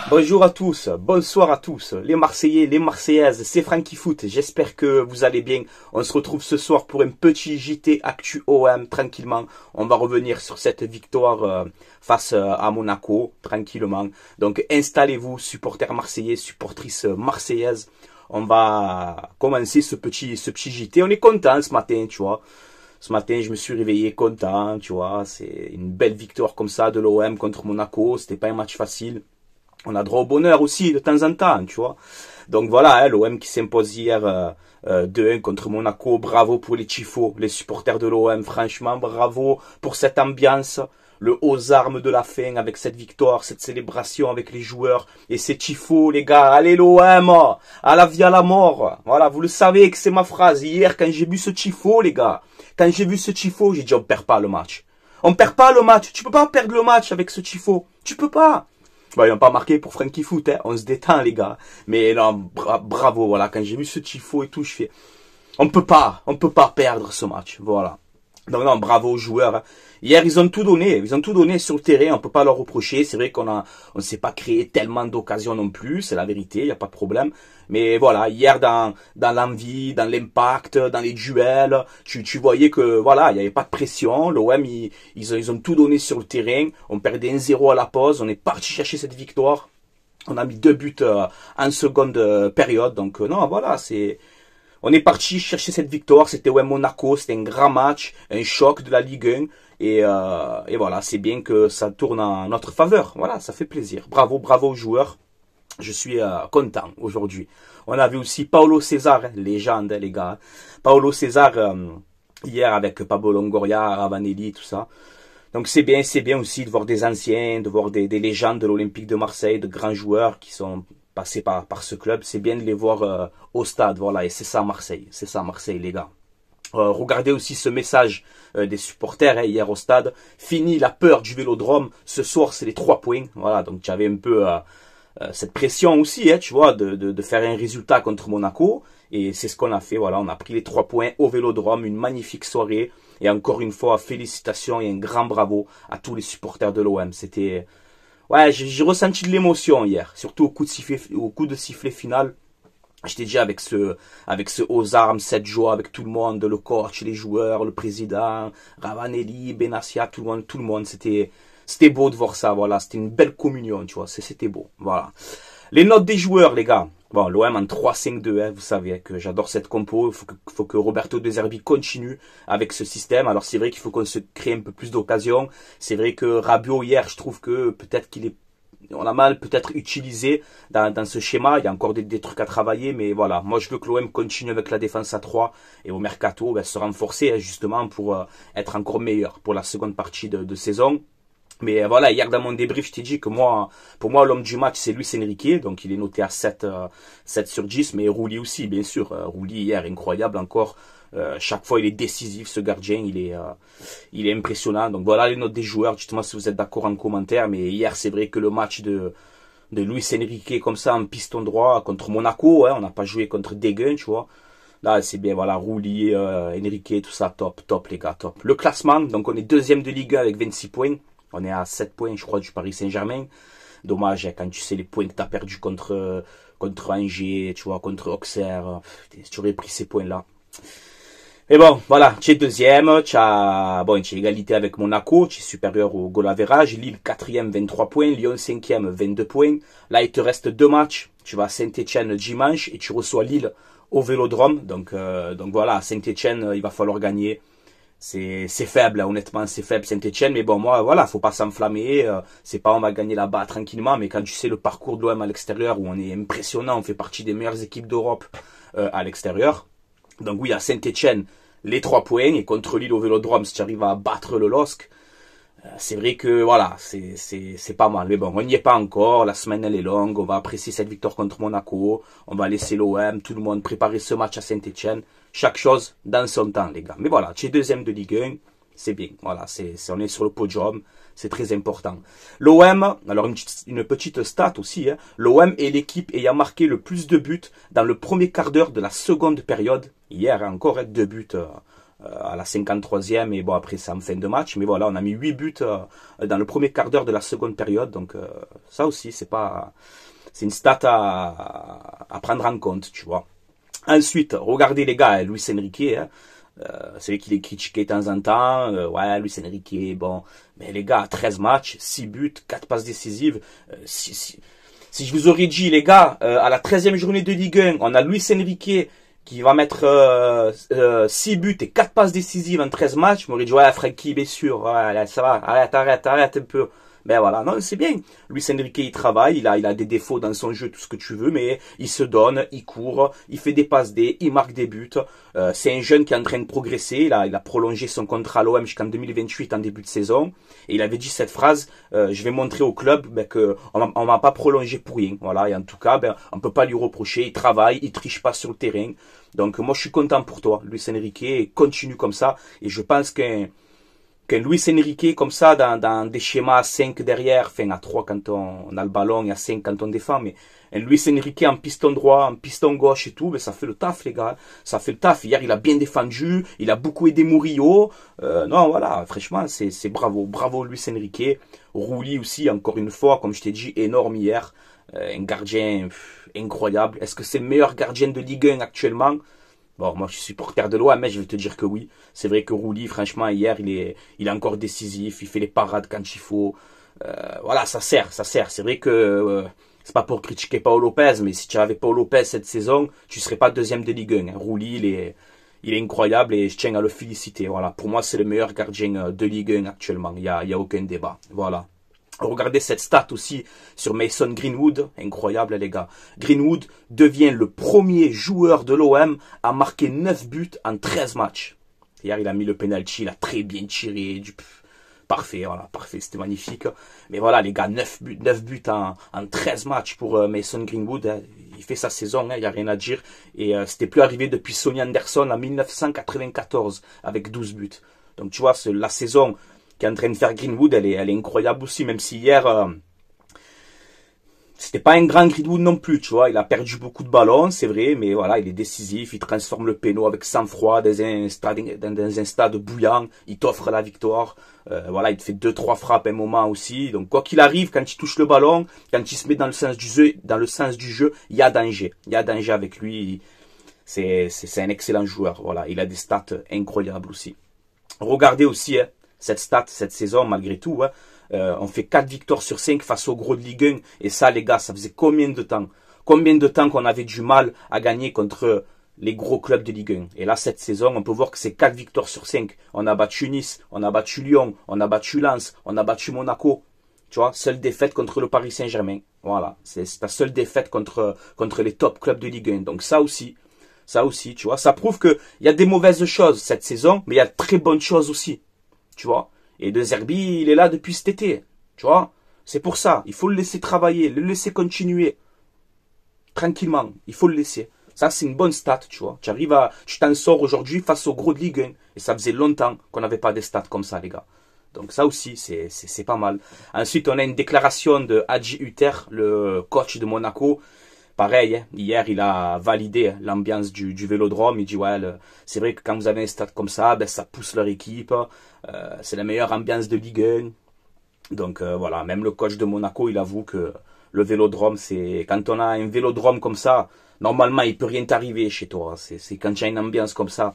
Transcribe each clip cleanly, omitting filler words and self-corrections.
Bonjour à tous, bonsoir à tous, les Marseillais, les Marseillaises, c'est Franky Foot, j'espère que vous allez bien. On se retrouve ce soir pour un petit JT Actu OM, tranquillement. On va revenir sur cette victoire face à Monaco, tranquillement. Donc installez-vous, supporters marseillais, supportrices marseillaises. On va commencer ce petit JT. On est content ce matin, tu vois. Ce matin, je me suis réveillé content, tu vois. C'est une belle victoire comme ça de l'OM contre Monaco. C'était pas un match facile. On a droit au bonheur aussi de temps en temps, tu vois. Donc voilà, hein, l'OM qui s'impose hier 2-1 contre Monaco. Bravo pour les tifos, les supporters de l'OM. Franchement, bravo pour cette ambiance. Le aux armes de la fin avec cette victoire, cette célébration avec les joueurs et ces tifos, les gars. Allez l'OM, à la vie à la mort. Voilà, vous le savez que c'est ma phrase. Hier, quand j'ai vu ce tifo, les gars, quand j'ai vu ce tifo, j'ai dit on perd pas le match. On perd pas le match. Tu peux pas perdre le match avec ce tifo. Tu peux pas. Bon, ils n'ont pas marqué pour Franky Foot, hein. On se détend, les gars. Mais non, bravo, voilà. Quand j'ai vu ce tifo et tout, je fais, on peut pas perdre ce match, voilà. Donc non, bravo aux joueurs, hein. Hier, ils ont tout donné sur le terrain, on peut pas leur reprocher. C'est vrai on s'est pas créé tellement d'occasions non plus, c'est la vérité, y a pas de problème. Mais voilà, hier, dans l'envie, dans l'impact, dans les duels, tu voyais que, voilà, il y avait pas de pression. L'OM, ils ont tout donné sur le terrain. On perdait 1-0 à la pause, on est parti chercher cette victoire. On a mis 2 buts en seconde période. Donc, non, voilà, on est parti chercher cette victoire. C'était Monaco, c'était un grand match, un choc de la Ligue 1. Et voilà, c'est bien que ça tourne en notre faveur. Voilà, ça fait plaisir. Bravo aux joueurs. Je suis content aujourd'hui. On a vu aussi Paulo César, hein, légende, hein, les gars. Paulo César, hier avec Pablo Longoria, Ravanelli, tout ça. Donc c'est bien aussi de voir des anciens, de voir des légendes de l'Olympique de Marseille, de grands joueurs qui sont passés par ce club. C'est bien de les voir au stade, voilà. Et c'est ça Marseille, les gars. Regardez aussi ce message des supporters, hein, hier au stade. Fini la peur du Vélodrome. Ce soir, c'est les 3 points. Voilà, donc j'avais un peu cette pression aussi, hein, tu vois, de faire un résultat contre Monaco. Et c'est ce qu'on a fait. Voilà, on a pris les 3 points au Vélodrome. Une magnifique soirée. Et encore une fois, félicitations et un grand bravo à tous les supporters de l'OM. C'était, ouais, j'ai ressenti de l'émotion hier, surtout au coup de sifflet final. Je t'ai dit avec ce aux armes, cette joie avec tout le monde, le coach, les joueurs, le président, Ravanelli, Benassia, tout le monde, c'était beau de voir ça, voilà, c'était une belle communion, tu vois, c'était beau, voilà. Les notes des joueurs, les gars. Bon, l'OM en 3-5-2, hein, vous savez que j'adore cette compo. Il faut que Roberto De Zerbi continue avec ce système. Alors c'est vrai qu'il faut qu'on se crée un peu plus d'occasions. C'est vrai que Rabiot hier, je trouve que peut-être on a mal peut-être utilisé dans ce schéma. Il y a encore des trucs à travailler, mais voilà. Moi, je veux que l'OM continue avec la défense à 3 et au mercato, ben, se renforcer, hein, justement pour être encore meilleur pour la seconde partie de saison. Mais voilà, hier dans mon débrief, je t'ai dit que pour moi, l'homme du match, c'est Luis Enrique. Donc, il est noté à 7 sur 10. Mais Rouli aussi, bien sûr. Rouli, hier, incroyable encore. Chaque fois, il est décisif, ce gardien. Il est impressionnant. Donc, voilà les notes des joueurs. Dites-moi si vous êtes d'accord en commentaire. Mais hier, c'est vrai que le match de Luis Enrique, comme ça, en piston droit, contre Monaco, hein, on n'a pas joué contre Degen, tu vois. Là, c'est bien, voilà, Rouli, Enrique, tout ça, top, les gars, top. Le classement, donc on est deuxième de Ligue 1 avec 26 points. On est à 7 points, je crois, du Paris Saint-Germain. Dommage, hein, quand tu sais les points que tu as perdus contre Angers, tu vois, contre Auxerre. Tu aurais pris ces points-là. Mais bon, voilà, tu es deuxième, tu as égalité avec Monaco, tu es supérieur au goal average. Lille 4e, 23 points. Lyon 5e, 22 points. Là, il te reste 2 matchs. Tu vas à Saint-Etienne dimanche et tu reçois Lille au Vélodrome. Donc voilà, Saint-Etienne, il va falloir gagner. C'est faible, hein, honnêtement, c'est faible Saint-Etienne, mais bon, moi, voilà, faut pas s'enflammer, c'est pas on va gagner là-bas tranquillement, mais quand tu sais le parcours de l'OM à l'extérieur, où on est impressionnant, on fait partie des meilleures équipes d'Europe à l'extérieur. Donc oui, à Saint-Etienne, les 3 points, et contre Lille au Vélodrome, si tu arrives à battre le LOSC, c'est vrai que, voilà, c'est pas mal. Mais bon, on n'y est pas encore, la semaine elle est longue, on va apprécier cette victoire contre Monaco, on va laisser l'OM, tout le monde préparer ce match à Saint-Etienne. Chaque chose dans son temps, les gars. Mais voilà, tu es deuxième de Ligue 1, c'est bien. Voilà, on est sur le podium, c'est très important. L'OM, alors une petite stat aussi, hein, l'OM est l'équipe ayant marqué le plus de buts dans le premier quart d'heure de la seconde période. Hier, encore, 2 buts à la 53e, et bon, après, c'est en fin de match. Mais voilà, on a mis 8 buts dans le premier quart d'heure de la seconde période. Donc, ça aussi, c'est une stat à prendre en compte, tu vois. Ensuite, regardez les gars, Luis Enrique, hein, c'est vrai qu'il est critiqué de temps en temps. Ouais, Luis Enrique, bon. Mais les gars, 13 matchs, 6 buts, 4 passes décisives. Si je vous aurais dit, les gars, à la 13e journée de Ligue 1, on a Luis Enrique qui va mettre 6 buts et 4 passes décisives en 13 matchs, je m'aurais dit, ouais, Frankie, bien sûr, ouais, ça va, arrête un peu. Ben voilà, non, c'est bien. Luis Enrique, il travaille, il a des défauts dans son jeu, tout ce que tu veux, mais il se donne, il court, il fait des passes D, il marque des buts. C'est un jeune qui est en train de progresser. Il a prolongé son contrat à l'OM jusqu'en 2028 en début de saison. Et il avait dit cette phrase, je vais montrer au club que on m'a pas prolongé pour rien. Voilà, et en tout cas, on peut pas lui reprocher. Il travaille, il triche pas sur le terrain. Donc moi, je suis content pour toi, Luis Enrique, et continue comme ça. Et je pense qu'un Luis Enrique comme ça dans des schémas à 5 derrière, enfin à 3 quand on a le ballon et à 5 quand on défend, mais un Luis Enrique en piston droit, en piston gauche et tout, ben ça fait le taf les gars, ça fait le taf. Hier il a bien défendu, il a beaucoup aidé Murillo, non voilà, franchement c'est bravo Luis Enrique. Rulli aussi, encore une fois, comme je t'ai dit, énorme hier, un gardien incroyable. Est-ce que c'est le meilleur gardien de Ligue 1 actuellement? Bon, moi je suis supporter de l'OM, mais je vais te dire que oui. C'est vrai que Rulli, franchement, hier, il est encore décisif, il fait les parades quand il faut. Voilà, ça sert. C'est vrai que c'est pas pour critiquer Paul Lopez, mais si tu avais Paul Lopez cette saison, tu serais pas deuxième de Ligue 1. Hein. Rulli, il est incroyable et je tiens à le féliciter. Voilà, pour moi, c'est le meilleur gardien de Ligue 1 actuellement. Il y a aucun débat. Voilà. Regardez cette stat aussi sur Mason Greenwood, incroyable les gars. Greenwood devient le premier joueur de l'OM à marquer 9 buts en 13 matchs. Hier il a mis le penalty, il a très bien tiré, parfait, voilà, parfait, c'était magnifique. Mais voilà les gars, 9 buts en 13 matchs pour Mason Greenwood, hein. Il fait sa saison, il n'y a rien à dire. Et c'était plus arrivé depuis Sonny Anderson en 1994 avec 12 buts. Donc tu vois, la saison qui est en train de faire Greenwood, elle est incroyable aussi, même si hier, c'était pas un grand Greenwood non plus, tu vois, il a perdu beaucoup de ballons, c'est vrai, mais voilà, il est décisif, il transforme le péno avec sang-froid dans un stade bouillant, il t'offre la victoire, voilà, il te fait 2-3 frappes à un moment aussi, donc quoi qu'il arrive, quand il touche le ballon, quand il se met dans le sens du jeu, il y a danger avec lui, c'est un excellent joueur, voilà, il a des stats incroyables aussi. Regardez aussi, hein, cette saison, malgré tout, hein, on fait 4 victoires sur 5 face aux gros de Ligue 1. Et ça, les gars, ça faisait combien de temps qu'on avait du mal à gagner contre les gros clubs de Ligue 1. Et là, cette saison, on peut voir que c'est 4 victoires sur 5. On a battu Nice, on a battu Lyon, on a battu Lens, on a battu Monaco. Tu vois, seule défaite contre le Paris Saint-Germain. Voilà, c'est ta seule défaite contre les top clubs de Ligue 1. Donc ça aussi, tu vois, ça prouve qu'il y a des mauvaises choses cette saison, mais il y a de très bonnes choses aussi. Tu vois, et De Zerbi, il est là depuis cet été, tu vois, c'est pour ça, il faut le laisser travailler, le laisser continuer, tranquillement, il faut le laisser. Ça, c'est une bonne stat, tu vois, tu t'en sors aujourd'hui face au gros de Ligue 1, et ça faisait longtemps qu'on n'avait pas des stats comme ça, les gars. Donc ça aussi, c'est pas mal. Ensuite, on a une déclaration de Hadji Hutter, le coach de Monaco. Pareil, hein, hier, il a validé l'ambiance du Vélodrome. Il dit, ouais, c'est vrai que quand vous avez un stade comme ça, ben, ça pousse leur équipe. C'est la meilleure ambiance de Ligue 1. Donc voilà, même le coach de Monaco, il avoue que le Vélodrome, c'est quand on a un Vélodrome comme ça, normalement, il peut rien t'arriver chez toi. C'est quand il y a une ambiance comme ça.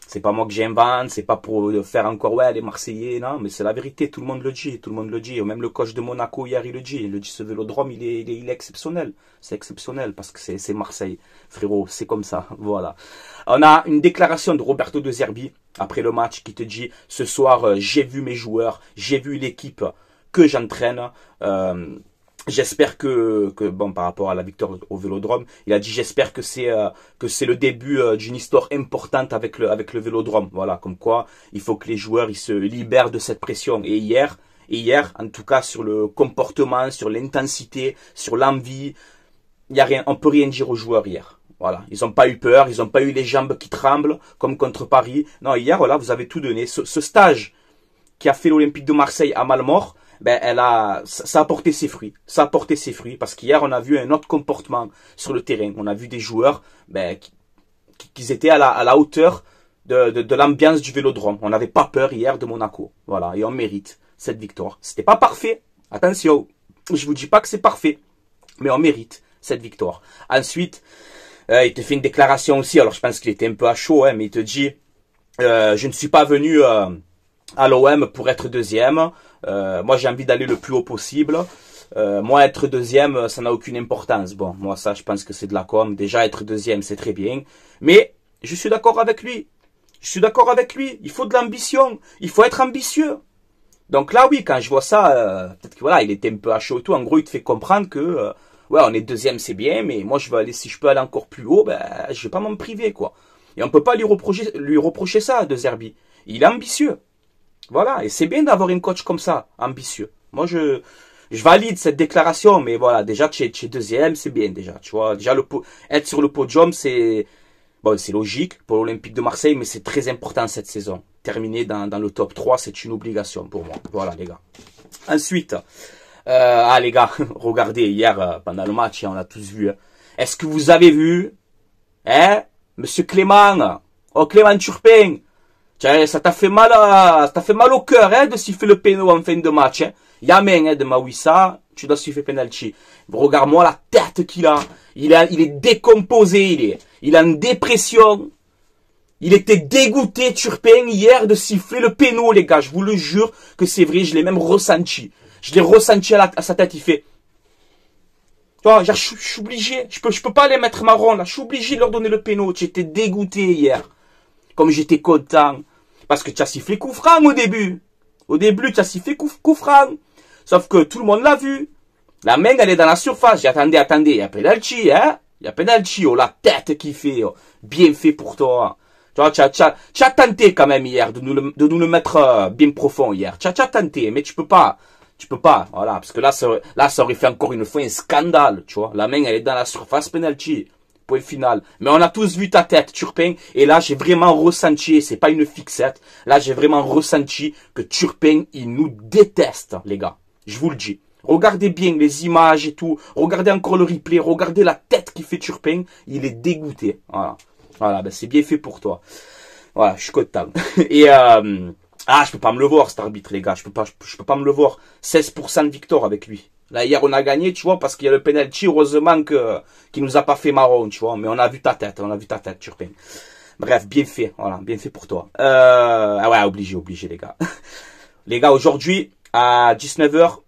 C'est pas moi que j'invente, c'est pas pour faire encore, ouais, les Marseillais, non, mais c'est la vérité, tout le monde le dit. Même le coach de Monaco, hier, il le dit, ce Vélodrome, il est exceptionnel. C'est exceptionnel, parce que c'est Marseille. Frérot, c'est comme ça, voilà. On a une déclaration de Roberto De Zerbi, après le match, qui te dit, ce soir, j'ai vu mes joueurs, j'ai vu l'équipe que j'entraîne, j'espère que bon, par rapport à la victoire au Vélodrome, il a dit j'espère que c'est le début d'une histoire importante avec le Vélodrome. Voilà, comme quoi il faut que les joueurs ils se libèrent de cette pression. Et hier, en tout cas sur le comportement, sur l'intensité, sur l'envie, il y a rien, on peut rien dire aux joueurs hier. Voilà, ils n'ont pas eu peur, ils n'ont pas eu les jambes qui tremblent comme contre Paris. Non, hier voilà, vous avez tout donné. Ce stage qui a fait l'Olympique de Marseille à Malmort, ben ça a porté ses fruits. Ça a porté ses fruits parce qu'hier on a vu un autre comportement sur le terrain. On a vu des joueurs qui étaient à la hauteur de l'ambiance du Vélodrome. On n'avait pas peur hier de Monaco. Voilà, et on mérite cette victoire. C'était pas parfait. Attention, je vous dis pas que c'est parfait, mais on mérite cette victoire. Ensuite, il te fait une déclaration aussi. Alors je pense qu'il était un peu à chaud, hein, mais il te dit je ne suis pas venu à l'OM pour être deuxième. Moi j'ai envie d'aller le plus haut possible. Moi être deuxième, ça n'a aucune importance. Bon, moi ça je pense que c'est de la com. Déjà être deuxième c'est très bien, mais je suis d'accord avec lui. Je suis d'accord avec lui. Il faut de l'ambition. Il faut être ambitieux. Donc là, oui, quand je vois ça, peut-être que voilà, il était un peu à chaud et tout. En gros, il te fait comprendre que, ouais, on est deuxième, c'est bien, mais moi, je veux aller, si je peux aller encore plus haut, ben, je vais pas m'en priver, quoi. Et on peut pas lui reprocher ça, De Zerbi. Il est ambitieux. Voilà. Et c'est bien d'avoir une coach comme ça, ambitieux. Moi, je valide cette déclaration, mais voilà, déjà, tu es deuxième, c'est bien, déjà. Tu vois, déjà, être sur le podium, c'est, bon, c'est logique pour l'Olympique de Marseille, mais c'est très important cette saison. Terminer dans le top 3, c'est une obligation pour moi. Voilà, les gars. Ensuite, les gars, regardez, hier, pendant le match, on a tous vu. Hein. Est-ce que vous avez vu, hein, Monsieur Clément, oh Clément Turpin, ça t'a fait mal, au cœur, hein, de siffler le péno en fin de match. Hein. Yamen, hein, de Mawissa, tu dois siffler penalty. Regarde-moi la tête qu'il a. Il est décomposé, il est en dépression. Il était dégoûté, Turpin, hier, de siffler le péno, les gars. Je vous le jure que c'est vrai, je l'ai même ressenti. Je l'ai ressenti à sa tête, il fait. Tu vois, je suis obligé, je peux pas les mettre marron, là. Je suis obligé de leur donner le péno. J'étais dégoûté hier. Comme j'étais content. Parce que tu as sifflé coup franc au début. Au début, tu as sifflé coup franc. Sauf que tout le monde l'a vu. La main, elle est dans la surface. J'ai attendez, il y a penalty, hein. Il y a penalty, oh, la tête qu'il fait, oh. Bien fait pour toi. Tu vois, tu as tenté quand même hier de nous le mettre bien profond hier. Tu as tenté, mais tu peux pas. Voilà. Parce que là, ça aurait fait encore une fois un scandale, tu vois. La main, elle est dans la surface, penalty. Point final. Mais on a tous vu ta tête, Turpin. Et là, j'ai vraiment ressenti, c'est pas une fixette. Là, j'ai vraiment ressenti que Turpin, il nous déteste, les gars. Je vous le dis. Regardez bien les images et tout. Regardez encore le replay. Regardez la tête qui fait Turpin. Il est dégoûté. Voilà. Voilà, ben c'est bien fait pour toi. Voilà, je suis content. Et je peux pas me le voir, cet arbitre, les gars. Je peux pas me le voir. 16% de victoire avec lui. Là, hier, on a gagné, tu vois, parce qu'il y a le penalty, heureusement qu'il nous a pas fait marron, tu vois. Mais on a vu ta tête, Turpin. Bref, bien fait, voilà, bien fait pour toi. Ouais, obligé, les gars. Les gars, aujourd'hui, à 19h,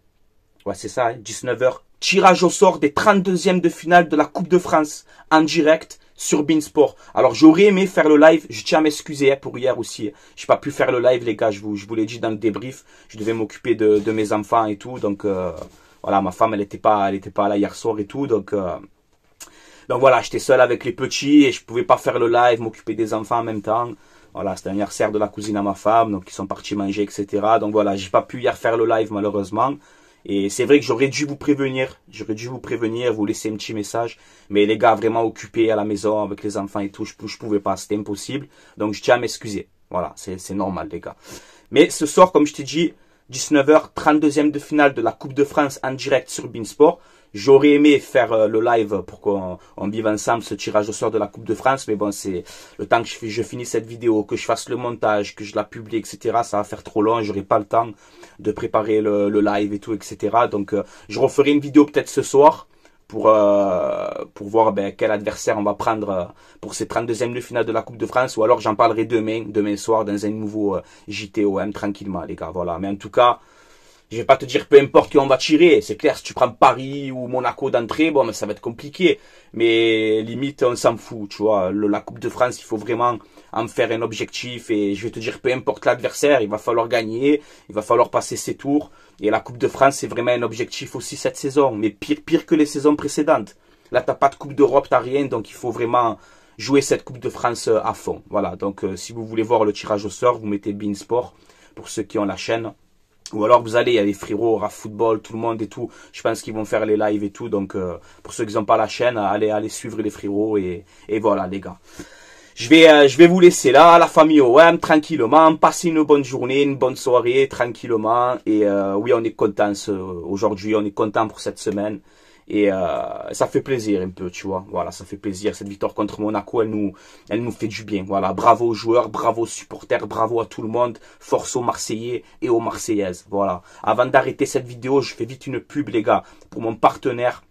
ouais, c'est ça, hein, 19h, tirage au sort des 32e de finale de la Coupe de France, en direct, sur Beansport. Alors, j'aurais aimé faire le live, je tiens à m'excuser, hein, pour hier aussi. J'ai pas pu faire le live, les gars, je vous l'ai dit dans le débrief. Je devais m'occuper de mes enfants et tout, donc, voilà, ma femme, elle était pas là hier soir et tout, donc voilà, j'étais seul avec les petits et je pouvais pas faire le live, m'occuper des enfants en même temps. Voilà, c'était l'anniversaire de la cousine à ma femme, donc ils sont partis manger, etc. Donc voilà, j'ai pas pu hier faire le live malheureusement. Et c'est vrai que j'aurais dû vous prévenir, vous laisser un petit message. Mais les gars, vraiment occupés à la maison avec les enfants et tout, je pouvais pas, c'était impossible. Donc je tiens à m'excuser. Voilà, c'est normal les gars. Mais ce soir, comme je t'ai dit, 19h, 32e de finale de la Coupe de France en direct sur Beansport. J'aurais aimé faire le live pour qu'on vive ensemble ce tirage au sort de la Coupe de France. Mais bon, c'est le temps que je finisse cette vidéo, que je fasse le montage, que je la publie, etc. Ça va faire trop long. J'aurai pas le temps de préparer le live et tout, etc. Donc, je referai une vidéo peut-être ce soir pour voir quel adversaire on va prendre pour ces 32e de finale de la Coupe de France. Ou alors j'en parlerai demain soir dans un nouveau JTOM tranquillement, les gars. Voilà. Mais en tout cas, je vais pas te dire peu importe qui on va tirer. C'est clair, si tu prends Paris ou Monaco d'entrée, bon, mais ça va être compliqué. Mais limite, on s'en fout, tu vois. La Coupe de France, il faut vraiment en faire un objectif. Et je vais te dire, peu importe l'adversaire, il va falloir gagner. Il va falloir passer ses tours. Et la Coupe de France, c'est vraiment un objectif aussi cette saison. Mais pire que les saisons précédentes. Là, t'as pas de Coupe d'Europe, t'as rien. Donc, il faut vraiment jouer cette Coupe de France à fond. Voilà. Donc, si vous voulez voir le tirage au sort, vous mettez Beansport pour ceux qui ont la chaîne. Ou alors vous allez, il y a les frérots, Raf Football, tout le monde et tout. Je pense qu'ils vont faire les lives et tout. Donc pour ceux qui n'ont pas la chaîne, allez suivre les frérots et voilà les gars. Je vais vous laisser là, la famille OM, tranquillement. Passez une bonne journée, une bonne soirée, tranquillement. Et oui, on est content aujourd'hui, on est content pour cette semaine. Et ça fait plaisir un peu, tu vois. Voilà, ça fait plaisir. Cette victoire contre Monaco, elle nous fait du bien. Voilà, bravo aux joueurs, bravo aux supporters, bravo à tout le monde. Force aux Marseillais et aux Marseillaises. Voilà. Avant d'arrêter cette vidéo, je fais vite une pub, les gars, pour mon partenaire.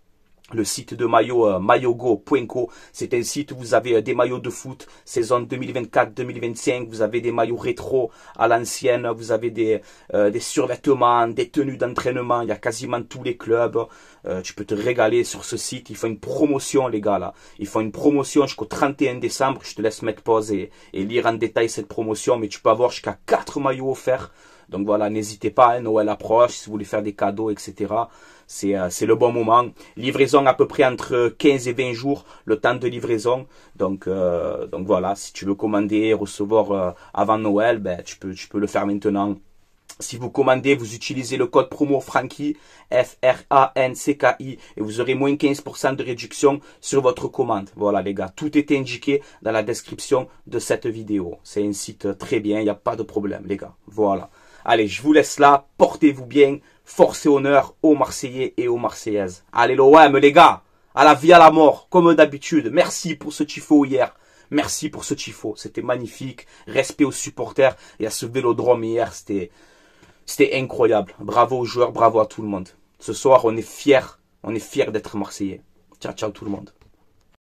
Le site de maillot, maillogo.co, c'est un site où vous avez des maillots de foot, saison 2024-2025, vous avez des maillots rétro à l'ancienne, vous avez des survêtements, des tenues d'entraînement, il y a quasiment tous les clubs, tu peux te régaler sur ce site, ils font une promotion les gars là, ils font une promotion jusqu'au 31 décembre, je te laisse mettre pause et lire en détail cette promotion, mais tu peux avoir jusqu'à 4 maillots offerts. Donc voilà, n'hésitez pas, hein, Noël approche, si vous voulez faire des cadeaux, etc. C'est le bon moment. Livraison à peu près entre 15 et 20 jours, le temps de livraison. Donc voilà, si tu veux commander et recevoir avant Noël, ben, tu peux le faire maintenant. Si vous commandez, vous utilisez le code promo Franky, F-R-A-N-C-K-I, et vous aurez moins 15% de réduction sur votre commande. Voilà les gars, tout est indiqué dans la description de cette vidéo. C'est un site très bien, il n'y a pas de problème les gars. Voilà. Allez, je vous laisse là, portez-vous bien, force et honneur aux Marseillais et aux Marseillaises. Allez l'OM les gars, à la vie à la mort, comme d'habitude. Merci pour ce tifo hier. Merci pour ce tifo, c'était magnifique. Respect aux supporters et à ce vélodrome hier, c'était incroyable. Bravo aux joueurs, bravo à tout le monde. Ce soir, on est fiers d'être Marseillais. Ciao, ciao tout le monde.